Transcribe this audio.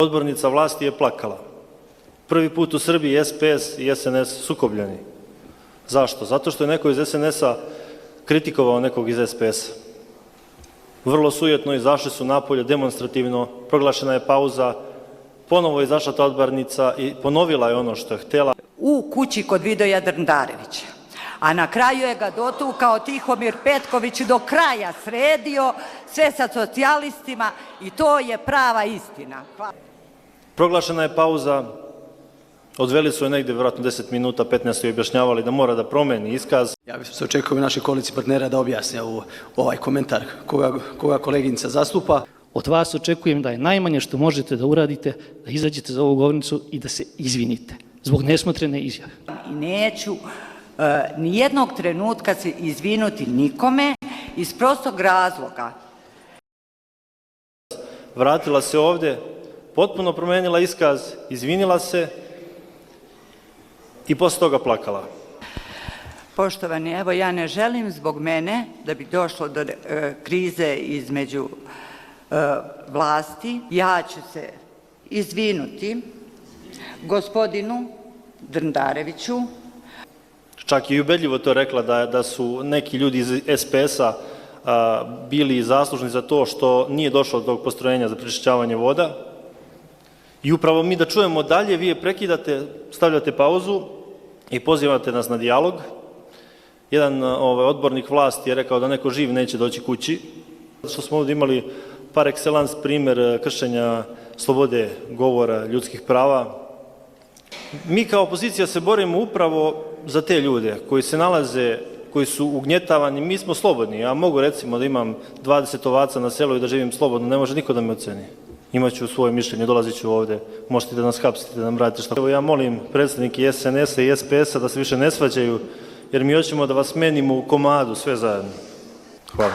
Odbornica vlasti je plakala. Prvi put u Srbiji SPS i SNS sukobljeni. Zašto? Zato što je neko iz SNS-a kritikovao nekog iz SPS-a. Vrlo sujetno izašli su napolje, demonstrativno, proglašena je pauza, ponovo je izašla ta odbornica i ponovila je ono što je htela. U kući kod Vidoja Drndarevića. A na kraju je ga dotukao Tihomir Petković, do kraja sredio, sve sa socijalistima i to je prava istina. Proglašena je pauza, odveli su je negdje vjerojatno 10 minuta, 15 je objašnjavali da mora da promeni iskaz. Ja bih se očekujem naši koalici partnera da objasne ovaj komentar koga koleginica zastupa. Od vas očekujem da je najmanje što možete da uradite, da izađete za ovu govornicu i da se izvinite zbog nesmotrene izjave. I neću nijednog trenutka se izvinuti nikome iz prostog razloga. Vratila se ovdje, potpuno promenila iskaz, izvinila se i posle toga plakala. Poštovani, evo ja ne želim zbog mene da bi došlo do krize između vlasti. Ja ću se izvinuti gospodinu Drndareviću. Čak i ubedljivo to rekla da su neki ljudi iz SPS-a bili zaslužni za to što nije došlo do tog postrojenja za prečišćavanje voda. I upravo mi da čujemo dalje, vi je prekidate, stavljate pauzu i pozivate nas na dijalog. Jedan odbornik vlasti je rekao da neko živ neće doći kući. Što smo ovdje imali par excellence primer kršenja slobode govora, ljudskih prava. Mi kao opozicija se borimo upravo za te ljude koji se nalaze, koji su ugnjetavani. Mi smo slobodni. Ja mogu recimo da imam 20 ovaca na selu i da živim slobodno. Ne može niko da me oceni. Imaću svoje mišljenje, dolazit ću ovdje. Možete da nas hapsite, da nam radite šta. Evo ja molim predstavnike SNS-a i SPS-a da se više ne svađaju, jer mi hoćemo da vas menimo u komadu sve zajedno. Hvala.